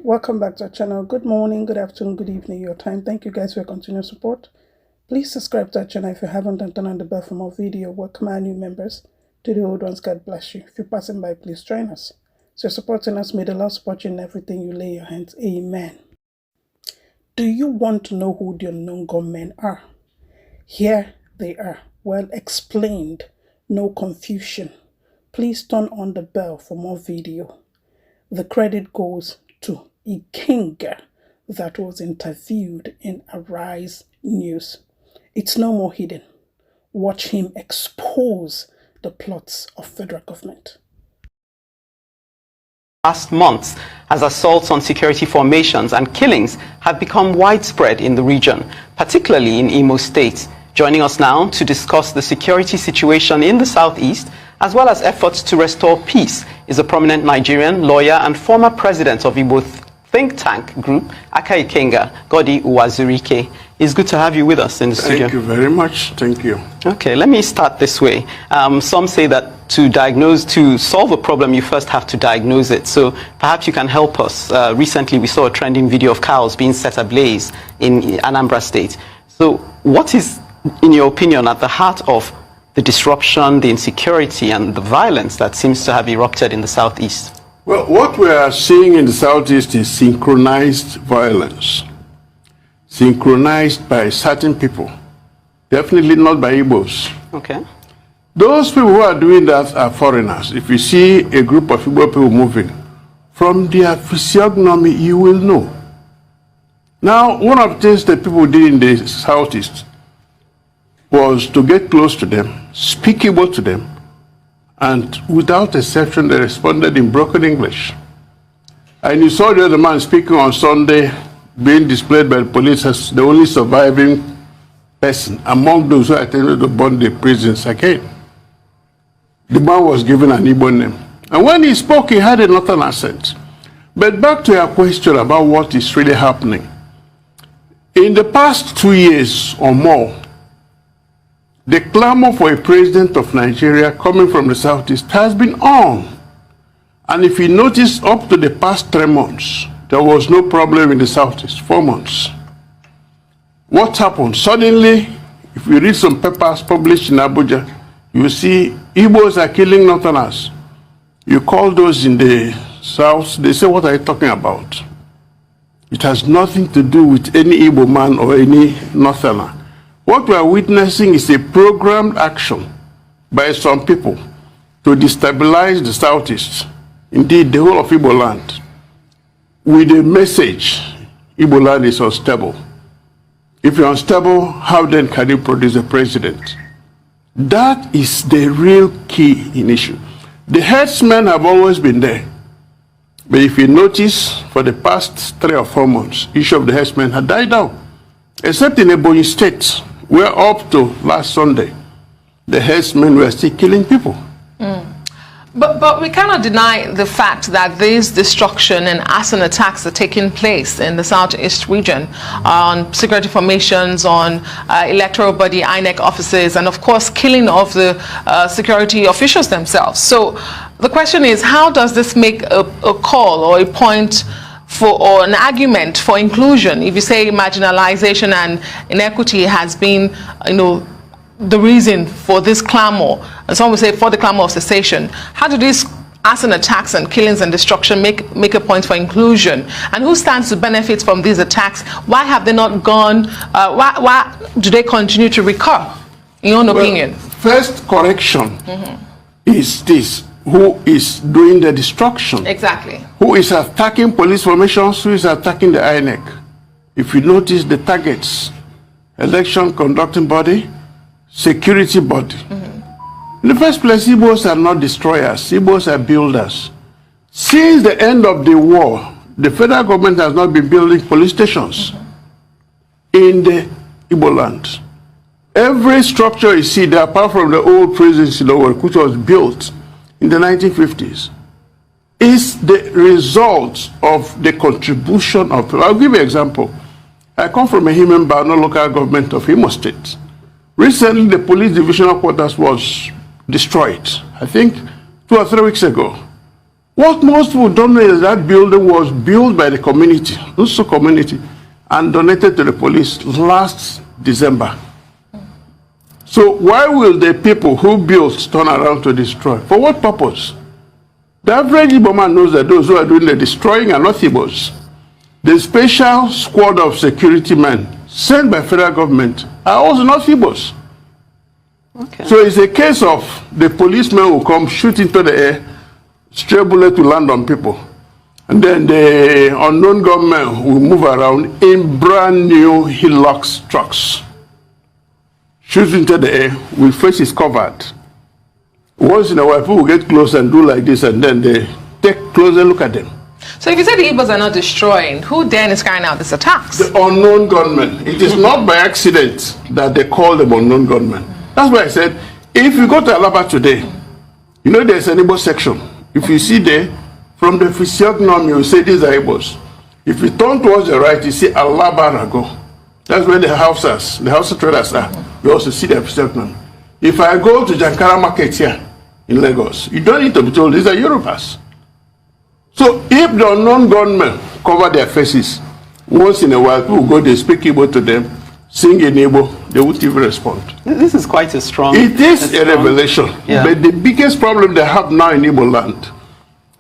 Welcome back to our channel. Good morning, good afternoon, good evening, your time. Thank you guys for your continued support. Please subscribe to our channel if you haven't, and turn on the bell for more video. Welcome our new members. To the old ones, God bless you. If you're passing by, please join us. So you're supporting us, may the Lord support you in everything you lay your hands. Amen. Do you want to know who the unknown gunmen are? Here they are, well explained, no confusion. Please turn on the bell for more video. The credit goes to a king that was interviewed in Arise News. It's no more hidden. Watch him expose the plots of federal government. Last months, as assaults on security formations and killings have become widespread in the region, particularly in Imo State. Joining us now to discuss the security situation in the southeast, as well as efforts to restore peace, is a prominent Nigerian lawyer and former president of Igbo think tank group, Aka Ikenga, Godi Uwazurike. It's good to have you with us in the studio. Thank you very much. Thank you. Okay, let me start this way. Some say that to solve a problem, you first have to diagnose it. So perhaps you can help us. Recently, we saw a trending video of cows being set ablaze in Anambra State. So what is, in your opinion, at the heart of the disruption, the insecurity, and the violence that seems to have erupted in the southeast? Well, what we are seeing in the southeast is synchronized violence. Synchronized by certain people. Definitely not by Igbos. Okay. Those people who are doing that are foreigners. If you see a group of Igbo people moving, from their physiognomy, you will know. Now, one of the things that people did in the southeast was to get close to them, speak Igbo to them, and without exception, they responded in broken English. And you saw the other man speaking on Sunday, being displayed by the police as the only surviving person among those who attended to burn the prisons again. The man was given an Igbo name. And when he spoke, he had a northern accent. But back to your question about what is really happening. In the past 2 years or more, the clamor for a president of Nigeria coming from the southeast has been on. And if you notice, up to the past 3 months, there was no problem in the southeast. 4 months. What happened? Suddenly, if you read some papers published in Abuja, you see Igbos are killing northerners. You call those in the south, they say, what are you talking about? It has nothing to do with any Igbo man or any northerner. What we are witnessing is a programmed action by some people to destabilize the southeast, indeed the whole of Igbo land, with a message: Igbo land is unstable. If you're unstable, how then can you produce a president? That is the real key in issue. The herdsmen have always been there. But if you notice, for the past 3 or 4 months, issue of the herdsmen had died down. Except in Ebonyi State, where up to last Sunday, the herdsmen were still killing people. But we cannot deny the fact that this destruction and arson attacks are taking place in the southeast region on security formations, on electoral body, INEC offices, and of course killing of the security officials themselves. So the question is, how does this make a call or a point for, or an argument for inclusion? If you say marginalization and inequity has been, the reason for this clamor, and some will say for the clamor of cessation, how do these arson attacks and killings and destruction make a point for inclusion? And who stands to benefit from these attacks? Why have they not gone, why do they continue to recur, in your opinion? First correction is this: who is doing the destruction? Exactly. Who is attacking police formations? Who is attacking the INEC? If you notice the targets: election conducting body, security body. In the first place, Igbos are not destroyers. Igbos are builders. Since the end of the war, the federal government has not been building police stations in the Igbo land. Every structure you see there, apart from the old prisons in the world, which was built in the 1950s, is the result of the contribution of people. I'll give you an example. I come from a Himembano local government of Imo State. Recently, the police divisional quarters was destroyed, I think 2 or 3 weeks ago. What most people don't know is that building was built by the community, also community, and donated to the police last December. So why will the people who built turn around to destroy? For what purpose? The average Igbo man knows that those who are doing the destroying are not Igbos. The special squad of security men sent by federal government are also not Igbos. Okay. So it's a case of the policemen will come, shoot into the air, stray bullet will land on people. And then the unknown gunmen will move around in brand new Hilux trucks. Shoot into the air, with faces covered. Once in a while, people will get close and do like this, and then they take closer look at them. So if you say the Igbos are not destroying, who then is carrying out these attacks? The unknown gunmen. It is not by accident that they call them unknown gunmen. That's why I said, if you go to Alaba today, you know there's an Igbo section. If you see there, from the physiognomy, you say these are Igbos. If you turn towards the right, you see Alaba Rago. That's where the Hausas, the Hausa traders are. You also see their physiognomy. If I go to Jankara Market here in Lagos, you don't need to be told these are Yorubas. So if the unknown gunmen cover their faces, once in a while people go, they speak Igbo to them, sing in Igbo, they won't even respond. This is quite a strong... It is a revelation. Yeah. But the biggest problem they have now in Igbo land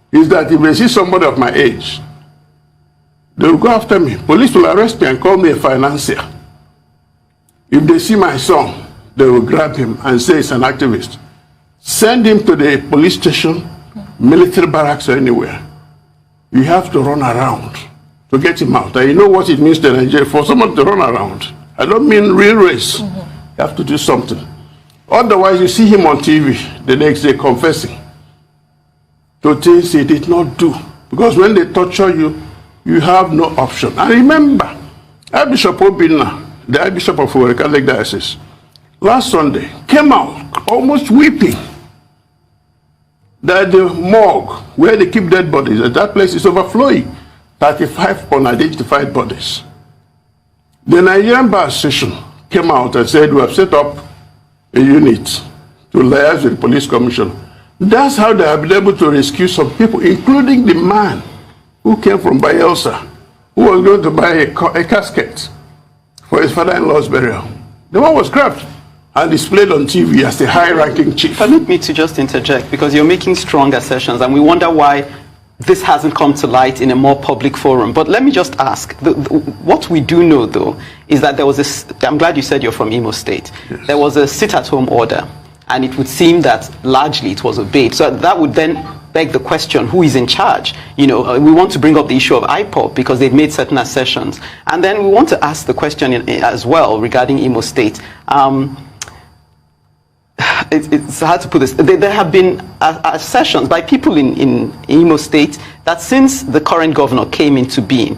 is that if they see somebody of my age, they will go after me. Police will arrest me and call me a financier. If they see my son, they will grab him and say it's an activist. Send him to the police station, military barracks, or anywhere. You have to run around to get him out. And you know what it means to Nigeria for someone to run around. I don't mean real race. You have to do something. Otherwise, you see him on TV the next day confessing to things he did not do. Because when they torture you, you have no option. And remember, Archbishop Obinna, the Archbishop of Owerri Catholic Diocese, last Sunday came out almost weeping that the morgue where they keep dead bodies, that place is overflowing. 35 unidentified bodies. The Nigerian Bar Association came out and said, we have set up a unit to liaise with the police commission. That's how they have been able to rescue some people, including the man who came from Bayelsa, who was going to buy a casket for his father-in-law's burial. The one was grabbed and displayed on TV as a high-ranking chief. Permit me to just interject, because you're making strong assertions, and we wonder why this hasn't come to light in a more public forum. But let me just ask, what we do know, though, is that there was a, I'm glad you said you're from Imo State, yes. There was a sit-at-home order, and it would seem that largely it was obeyed. So that would then beg the question, who is in charge? You know, we want to bring up the issue of IPOB because they've made certain assertions. And then we want to ask the question as well regarding Imo State. It's hard to put this. There have been assertions by people in Imo State that since the current governor came into being,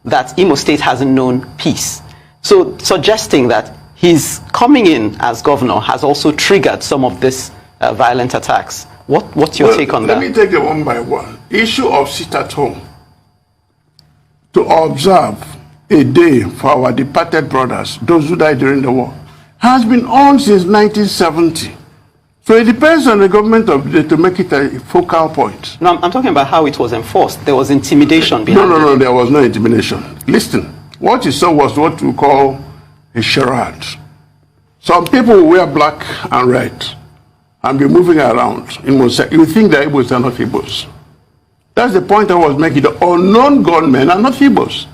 that Imo State hasn't known peace. So suggesting that his coming in as governor has also triggered some of these violent attacks. What's your take on that? Let me take it one by one. Issue of sit at home. To observe a day for our departed brothers, those who died during the war, has been on since 1970. So it depends on the government of the day to make it a focal point. No, I'm talking about how it was enforced. There was intimidation behind it. No, there was no intimidation. Listen, what you saw was what we call a charade. Some people will wear black and red and be moving around. You think the Igbos are not Igbos. That's the point I was making. The unknown gunmen are not Igbos.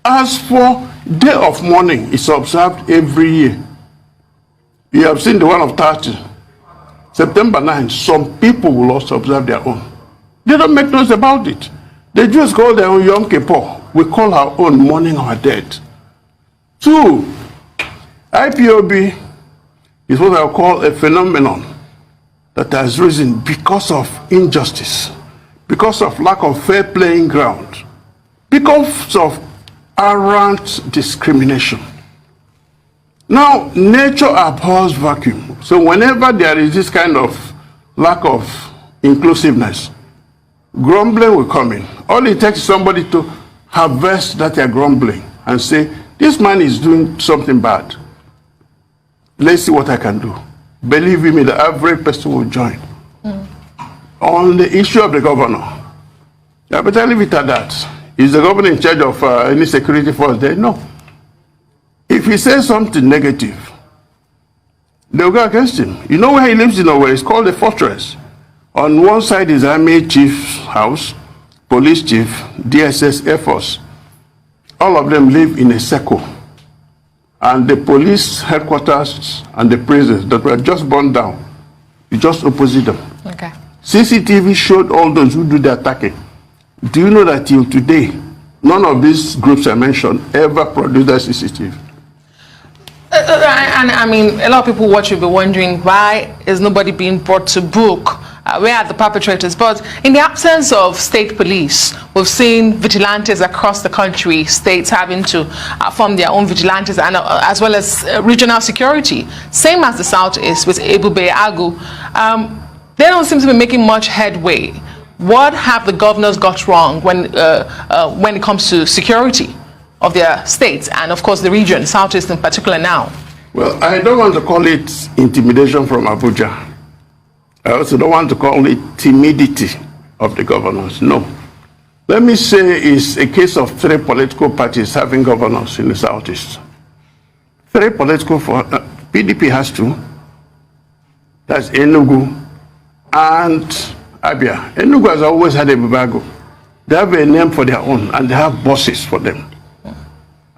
As for Day of Mourning, it's observed every year. You have seen the one of 30. September 9, some people will also observe their own. They don't make noise about it. The Jews call their own Yom Kippur. We call our own mourning our dead. 2, IPOB is what I call a phenomenon that has risen because of injustice, because of lack of fair playing ground, because of arrant discrimination. Now, nature abhors vacuum. So whenever there is this kind of lack of inclusiveness, grumbling will come in. All it takes is somebody to harvest that they're grumbling and say, this man is doing something bad. Let's see what I can do. Believe me, the average person will join. On the issue of the governor, Yeah, but I leave it at that. Is the governor in charge of any security force there? No. If he says something negative, they'll go against him. You know where he lives in Owerri? It's called the fortress. On one side is Army Chief's house, Police Chief, DSS, Air Force. All of them live in a circle. And the police headquarters and the prisons that were just burned down, you just opposite them. Okay. CCTV showed all those who do the attacking. Do you know that till today, none of these groups I mentioned ever produced a CCTV? And I mean, a lot of people watch will be wondering, why is nobody being brought to book? Where are the perpetrators? But in the absence of state police, we've seen vigilantes across the country, states having to form their own vigilantes, and as well as regional security. Same as the Southeast with Ebube Agu. They don't seem to be making much headway. What have the governors got wrong when it comes to security of their states and, of course, the region, Southeast in particular now? Well, I don't want to call it intimidation from Abuja. I also don't want to call it timidity of the governors. No. Let me say it's a case of three political parties having governors in the Southeast. Three political, PDP has two. That's Enugu and Abia. Enugu has always had a Bibago. They have a name for their own and they have bosses for them.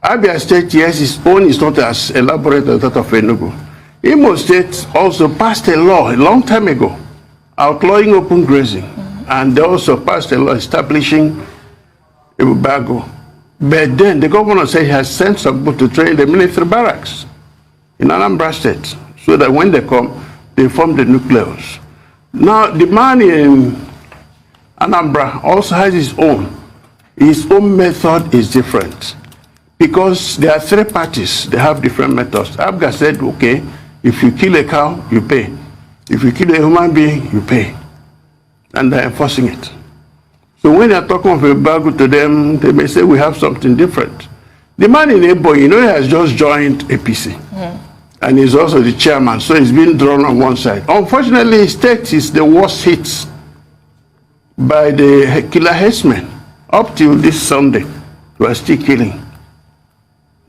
Abia State, yes, its own is not as elaborate as that of Enugu. Imo State also passed a law a long time ago outlawing open grazing, and they also passed a law establishing a Bibago. But then the governor said he has sent some people to train the military barracks in Anambra State so that when they come, they form the nucleus. Now, the man in Anambra also has his own. His own method is different because there are three parties. They have different methods. Abga said, okay, if you kill a cow, you pay. If you kill a human being, you pay. And they're enforcing it. So when they're talking of a Bibago to them, they may say we have something different. The man in Ebo, you know, he has just joined APC. And he's also the chairman, so he's been drawn on one side. Unfortunately, his state is the worst hit by the killer herdsmen. Up till this Sunday, we are still killing.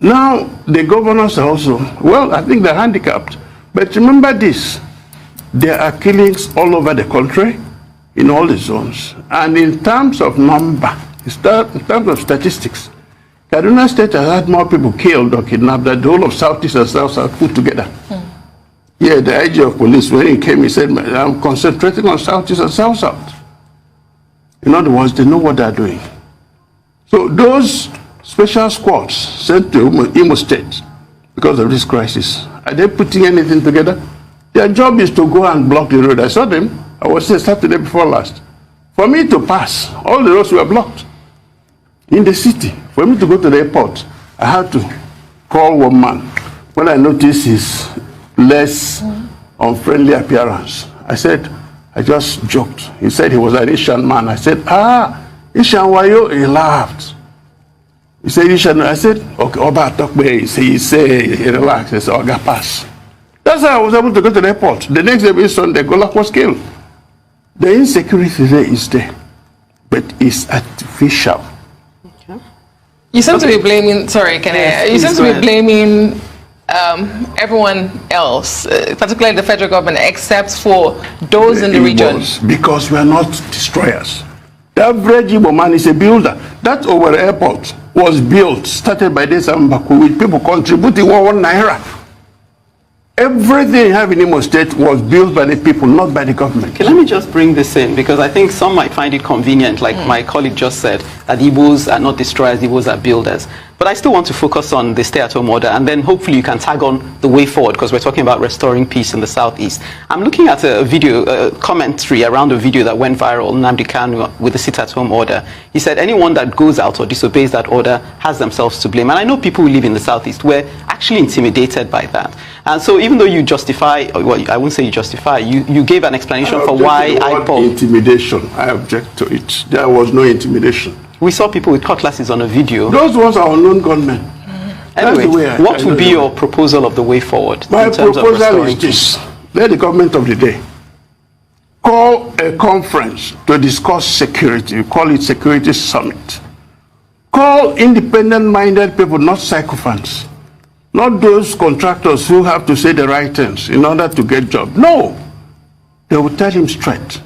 Now, the governors are also, well, I think they're handicapped. But remember this, there are killings all over the country, in all the zones. And in terms of number, in terms of statistics, Kaduna State has had more people killed or kidnapped than the whole of Southeast and South put together. Yeah, the IG of police, when he came, he said, I'm concentrating on Southeast and South. In other words, they know what they're doing. So those special squads sent to Imo State because of this crisis, are they putting anything together? Their job is to go and block the road. I saw them. I was there Saturday before last. For me to pass, all the roads were blocked. In the city, for me to go to the airport, I had to call one man. When I noticed his less unfriendly appearance, I said, I just joked. He said he was an Asian man. I said, Asian wayo? He laughed. He said, Asian. I said, okay, Oba talk me. He said, he relaxed. He said, Oga pass. That's how I was able to go to the airport. The next day, Sunday, Golak was killed. The insecurity there is there, but it's artificial. Okay. You seem to be blaming, sorry, you seem to be blaming everyone else, particularly the federal government, except for those in the region. Because we are not destroyers. The average Igbo man is a builder. That Owerri airport was built, started by this Ambaku, with people contributing 1 naira. Everything you have in Imo State was built by the people, not by the government. Okay, let me just bring this in, because I think some might find it convenient, like my colleague just said, that Igbos are not destroyers, Igbos are builders. But I still want to focus on the stay-at-home order, and then hopefully you can tag on the way forward, because we're talking about restoring peace in the Southeast. I'm looking at a video, commentary around a video that went viral, Nnamdi Kanu with the sit-at-home order. He said anyone that goes out or disobeys that order has themselves to blame. And I know people who live in the Southeast were actually intimidated by that. And so even though you justify, well, I won't say you justify, you gave an explanation for why IPOB... Intimidation, I object to it. There was no intimidation. We saw people with cutlasses on a video. Those ones are unknown gunmen. Anyway, what would be your proposal of the way forward? My proposal is this. Let the government of the day call a conference to discuss security. You call it Security Summit. Call independent-minded people, not sycophants. Not those contractors who have to say the right things in order to get jobs. No. They will tell him straight.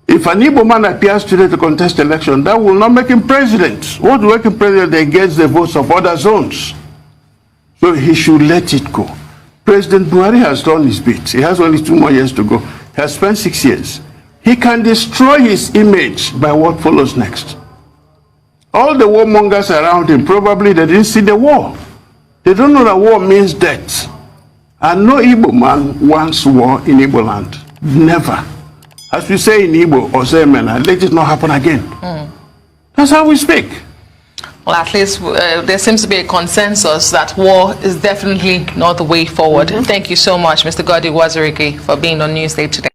If an Igbo man appears today to contest election, that will not make him president. What will make him president? They get the votes of other zones. So he should let it go. President Buhari has done his bit. He has only 2 more years to go. He has spent 6 years. He can destroy his image by what follows next. All the warmongers around him, probably they didn't see the war. They don't know that war means death. And no Igbo man wants war in Igbo land. Never. As we say in Igbo, Osemena, let it not happen again. That's how we speak. Well, at least there seems to be a consensus that war is definitely not the way forward. Thank you so much, Mr. Godi Wazirike, for being on Newsday today.